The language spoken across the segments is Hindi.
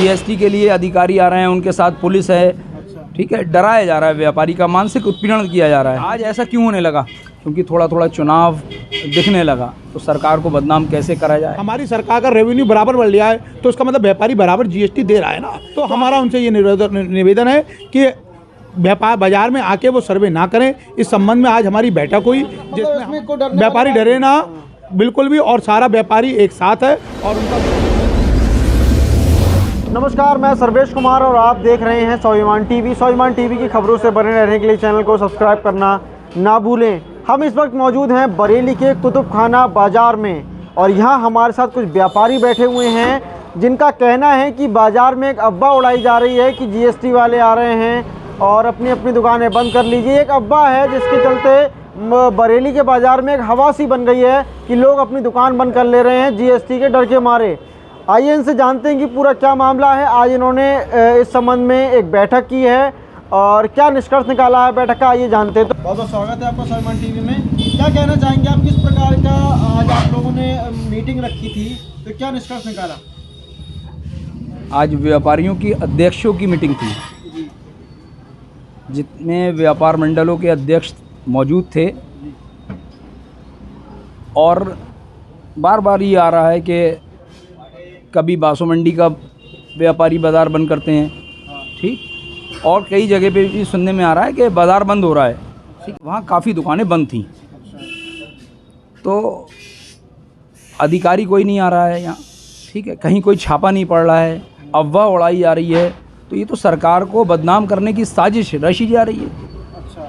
जीएसटी के लिए अधिकारी आ रहे हैं, उनके साथ पुलिस है, ठीक है। डराया जा रहा है व्यापारी का, मानसिक उत्पीड़न किया जा रहा है। आज ऐसा क्यों होने लगा? क्योंकि थोड़ा थोड़ा चुनाव दिखने लगा, तो सरकार को बदनाम कैसे करा जाए। हमारी सरकार का रेवेन्यू बराबर बढ़ लिया है, तो इसका मतलब व्यापारी बराबर जीएसटी दे रहा है ना। तो हमारा उनसे ये निवेदन है कि व्यापार बाजार में आके वो सर्वे ना करें। इस संबंध में आज हमारी बैठक हुई, जिसमें व्यापारी डरे ना बिल्कुल भी, और सारा व्यापारी एक साथ है। और उनका नमस्कार, मैं सर्वेश कुमार और आप देख रहे हैं स्वाभिमान टीवी। स्वाभिमान टीवी की खबरों से बने रहने के लिए चैनल को सब्सक्राइब करना ना भूलें। हम इस वक्त मौजूद हैं बरेली के कुतुबखाना बाज़ार में, और यहाँ हमारे साथ कुछ व्यापारी बैठे हुए हैं जिनका कहना है कि बाज़ार में एक अफवाह उड़ाई जा रही है कि जीएसटी वाले आ रहे हैं और अपनी अपनी दुकानें बंद कर लीजिए। एक अफवाह है जिसके चलते बरेली के बाज़ार में एक हवा सी बन गई है कि लोग अपनी दुकान बंद कर ले रहे हैं जीएसटी के डर के मारे। आइए इनसे जानते हैं कि पूरा क्या मामला है। आज इन्होंने इस संबंध में एक बैठक की है और क्या निष्कर्ष निकाला है बैठक का, आइए जानते हैं। तो बहुत बहुत स्वागत है आपका स्वाभिमान टीवी में। क्या कहना चाहेंगे आप, किस प्रकार का आज आप लोगों ने मीटिंग रखी थी, तो क्या निष्कर्ष निकाला? आज व्यापारियों की अध्यक्षों की मीटिंग थी, जितने व्यापार मंडलों के अध्यक्ष मौजूद थे, और बार बार ये आ रहा है कि कभी बासो मंडी का व्यापारी बाज़ार बंद करते हैं, ठीक, और कई जगह पे भी सुनने में आ रहा है कि बाज़ार बंद हो रहा है, ठीक। वहाँ काफ़ी दुकानें बंद थीं, तो अधिकारी कोई नहीं आ रहा है यहाँ, ठीक है, कहीं कोई छापा नहीं पड़ रहा है, अफवाह उड़ाई जा रही है। तो ये तो सरकार को बदनाम करने की साजिश रची जा रही है। अच्छा,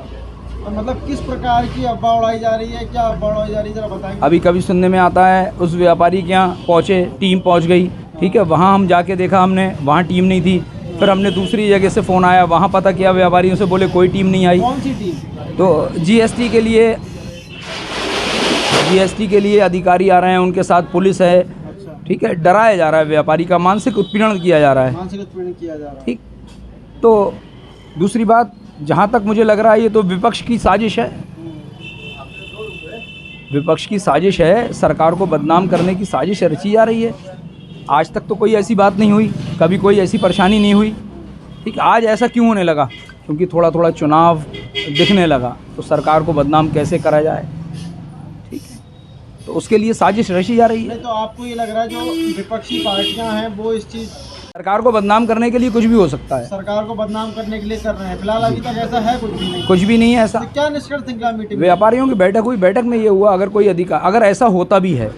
तो मतलब किस प्रकार की अफवाह उड़ाई जा रही है, क्या अफवाह उड़ाई जा रही है, जरा बताएंगे। अभी कभी सुनने में आता है उस व्यापारी के यहाँ पहुँचे, टीम पहुँच गई, ठीक है, वहाँ हम जाके देखा हमने, वहाँ टीम नहीं थी। फिर हमने दूसरी जगह से फ़ोन आया, वहाँ पता किया, व्यापारियों से बोले कोई टीम नहीं आई। कौन सी टीम? तो जीएसटी के लिए अधिकारी आ रहे हैं, उनके साथ पुलिस है, ठीक है। डराया जा रहा है व्यापारी का, मानसिक उत्पीड़न किया जा रहा है, मानसिक उत्पीड़न किया जा रहा है, ठीक। तो दूसरी बात, जहाँ तक मुझे लग रहा है ये तो विपक्ष की साजिश है, विपक्ष की साजिश है, सरकार को बदनाम करने की साजिश रची जा रही है। आज तक तो कोई ऐसी बात नहीं हुई, कभी कोई ऐसी परेशानी नहीं हुई, ठीक। आज ऐसा क्यों होने लगा? क्योंकि थोड़ा थोड़ा चुनाव दिखने लगा, तो सरकार को बदनाम कैसे करा जाए, ठीक है, तो उसके लिए साजिश रची जा रही है। तो आपको ये लग रहा है जो विपक्षी पार्टियां हैं वो इस चीज़, सरकार को बदनाम करने के लिए कुछ भी हो सकता है, सरकार को बदनाम करने के लिए कर रहे हैं? फिलहाल अभी तक ऐसा है कुछ भी नहीं? कुछ भी नहीं है ऐसा। तो क्या निष्कर्ष निकला मीटिंग में? व्यापारियों की बैठक हुई, बैठक में ये हुआ, अगर कोई अगर ऐसा होता भी है,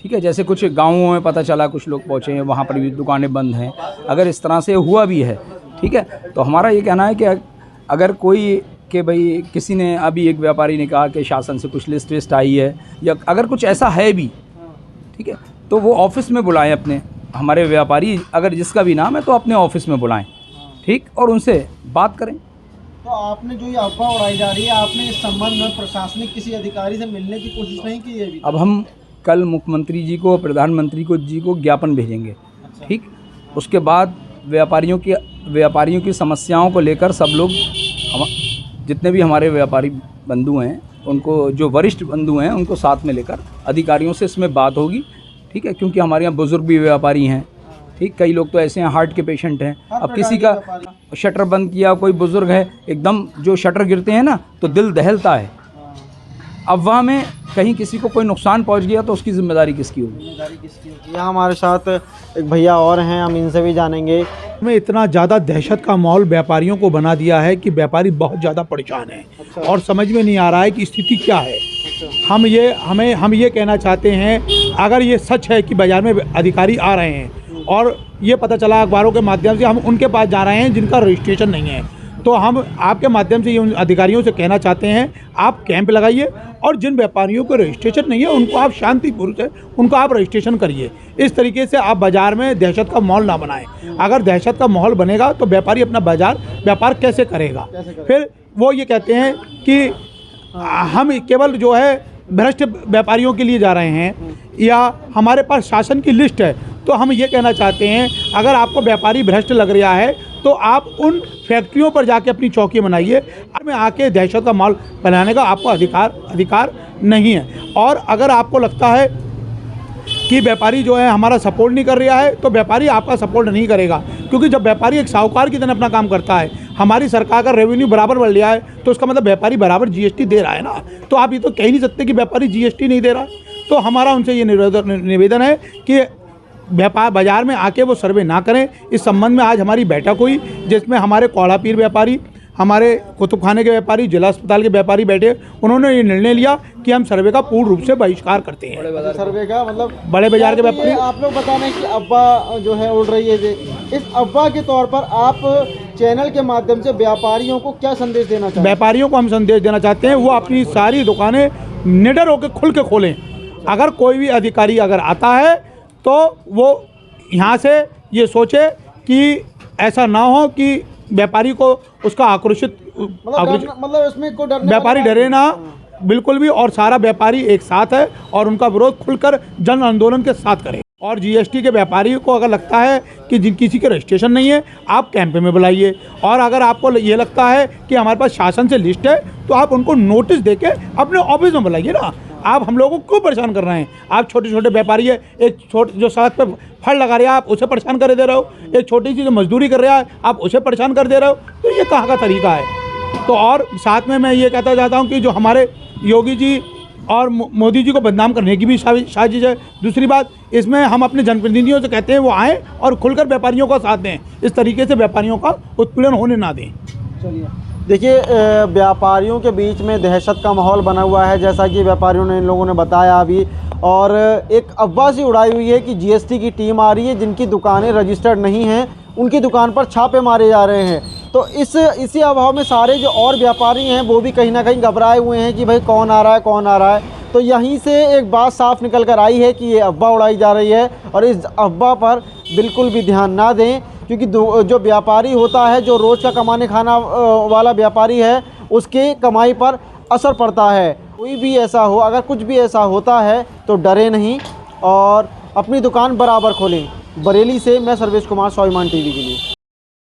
ठीक है, जैसे कुछ गाँवों में पता चला कुछ लोग पहुँचे हैं, वहाँ पर भी दुकानें बंद हैं, अगर इस तरह से हुआ भी है, ठीक है, तो हमारा ये कहना है कि अगर कोई कि भाई किसी ने, अभी एक व्यापारी ने कहा कि शासन से कुछ लिस्ट विस्ट आई है, या अगर कुछ ऐसा है भी, ठीक है, तो वो ऑफिस में बुलाएं अपने, हमारे व्यापारी अगर जिसका भी नाम है तो अपने ऑफिस में बुलाएं, ठीक, और उनसे बात करें। तो आपने जो ये अफवाह उड़ाई जा रही है, आपने इस संबंध में प्रशासनिक किसी अधिकारी से मिलने की कोशिश नहीं की है अभी? अब हम कल मुख्यमंत्री जी को, प्रधानमंत्री जी को ज्ञापन भेजेंगे, ठीक। उसके बाद व्यापारियों की समस्याओं को लेकर सब लोग, जितने भी हमारे व्यापारी बंधु हैं, उनको, जो वरिष्ठ बंधु हैं, उनको साथ में लेकर अधिकारियों से इसमें बात होगी, ठीक है। क्योंकि हमारे यहाँ बुज़ुर्ग भी व्यापारी हैं, ठीक, कई लोग तो ऐसे हैं हार्ट के पेशेंट हैं। अब किसी का शटर बंद किया, कोई बुज़ुर्ग है, एकदम जो शटर गिरते हैं ना तो दिल दहलता है। अफवाह में कहीं किसी को कोई नुकसान पहुंच गया तो उसकी जिम्मेदारी किसकी होगी? जिम्मेदारी किसकी होगी? यहाँ हमारे साथ एक भैया और हैं, हम इनसे भी जानेंगे। में इतना ज़्यादा दहशत का माहौल व्यापारियों को बना दिया है कि व्यापारी बहुत ज़्यादा परेशान हैं। अच्छा। और समझ में नहीं आ रहा है कि स्थिति क्या है। अच्छा। हम ये कहना चाहते हैं, अगर ये सच है कि बाज़ार में अधिकारी आ रहे हैं और ये पता चला अखबारों के माध्यम से, हम उनके पास जा रहे हैं जिनका रजिस्ट्रेशन नहीं है, तो हम आपके माध्यम से ये उन अधिकारियों से कहना चाहते हैं, आप कैंप लगाइए और जिन व्यापारियों को रजिस्ट्रेशन नहीं है उनको आप शांतिपूर्वक से उनको आप रजिस्ट्रेशन करिए। इस तरीके से आप बाज़ार में दहशत का माहौल ना बनाएं। अगर दहशत का माहौल बनेगा तो व्यापारी अपना व्यापार कैसे करेगा? फिर वो ये कहते हैं कि हम केवल जो है भ्रष्ट व्यापारियों के लिए जा रहे हैं, या हमारे पास शासन की लिस्ट है। तो हम ये कहना चाहते हैं, अगर आपको व्यापारी भ्रष्ट लग रहा है तो आप उन फैक्ट्रियों पर जाके अपनी चौकी बनाइए। में आके दहशत का माहौल बनाने का आपको अधिकार नहीं है। और अगर आपको लगता है कि व्यापारी जो है हमारा सपोर्ट नहीं कर रहा है, तो व्यापारी आपका सपोर्ट नहीं करेगा। क्योंकि जब व्यापारी एक साहूकार की तरह अपना काम करता है, हमारी सरकार का रेवेन्यू बराबर बढ़ रहा है, तो उसका मतलब व्यापारी बराबर जीएसटी दे रहा है ना। तो आप ये तो कह ही नहीं सकते कि व्यापारी जीएसटी नहीं दे रहा। तो हमारा उनसे ये निवेदन है कि व्यापार बाज़ार में आके वो सर्वे ना करें। इस संबंध में आज हमारी बैठक हुई, जिसमें हमारे कौड़ा पीर व्यापारी, हमारे कुतुब खाने के व्यापारी, जिला अस्पताल के व्यापारी बैठे। उन्होंने ये निर्णय लिया कि हम सर्वे का पूर्ण रूप से बहिष्कार करते हैं। सर्वे का मतलब बड़े बाजार के व्यापारी, आप लोग बता रहे हैं कि अफवाह जो है उड़ रही है, इस अफवाह के तौर पर आप चैनल के माध्यम से व्यापारियों को क्या संदेश देना चाहते हैं? व्यापारियों को हम संदेश देना चाहते हैं, वो अपनी सारी दुकानें निडर होकर खुल के खोलें। अगर कोई भी अधिकारी अगर आता है तो वो यहाँ से ये सोचे कि ऐसा ना हो कि व्यापारी को उसका आक्रोशित, मतलब इसमें कोई डरने व्यापारी डरे ना बिल्कुल भी, और सारा व्यापारी एक साथ है और उनका विरोध खुलकर जन आंदोलन के साथ करें। और जीएसटी के व्यापारी को अगर लगता है कि जिन किसी के रजिस्ट्रेशन नहीं है, आप कैंप में बुलाइए। और अगर आपको ये लगता है कि हमारे पास शासन से लिस्ट है, तो आप उनको नोटिस देके अपने ऑफिस में बुलाइए ना। आप हम लोगों को क्यों परेशान कर रहे हैं? आप छोटे छोटे व्यापारी है, एक छोटे जो सड़क पे फल लगा रहे हैं, आप उसे परेशान कर दे रहे हो। एक छोटी सी जो मजदूरी कर रहा है, आप उसे परेशान कर दे रहे हो। तो ये कहाँ का तरीका है? तो और साथ में मैं ये कहता चाहता हूँ कि जो हमारे योगी जी और मोदी जी को बदनाम करने की भी साजिश है। दूसरी बात, इसमें हम अपने जनप्रतिनिधियों से कहते हैं वो आएँ और खुलकर व्यापारियों का साथ दें। इस तरीके से व्यापारियों का उत्पीड़न होने ना दें। चलिए, देखिए, व्यापारियों के बीच में दहशत का माहौल बना हुआ है, जैसा कि व्यापारियों ने, इन लोगों ने बताया अभी। और एक अफवाह सी उड़ाई हुई है कि जीएसटी की टीम आ रही है, जिनकी दुकानें रजिस्टर्ड नहीं हैं उनकी दुकान पर छापे मारे जा रहे हैं। तो इसी अभाव में सारे जो और व्यापारी हैं वो भी कहीं ना कहीं घबराए हुए हैं कि भाई कौन आ रहा है, कौन आ रहा है। तो यहीं से एक बात साफ निकल कर आई है कि ये अफवाह उड़ाई जा रही है, और इस अफवाह पर बिल्कुल भी ध्यान ना दें। क्योंकि जो व्यापारी होता है, जो रोज़ का कमाने खाना वाला व्यापारी है, उसकी कमाई पर असर पड़ता है। कोई भी ऐसा हो, अगर कुछ भी ऐसा होता है तो डरे नहीं और अपनी दुकान बराबर खोलें। बरेली से मैं सर्वेश कुमार, स्वाभिमान टीवी के लिए।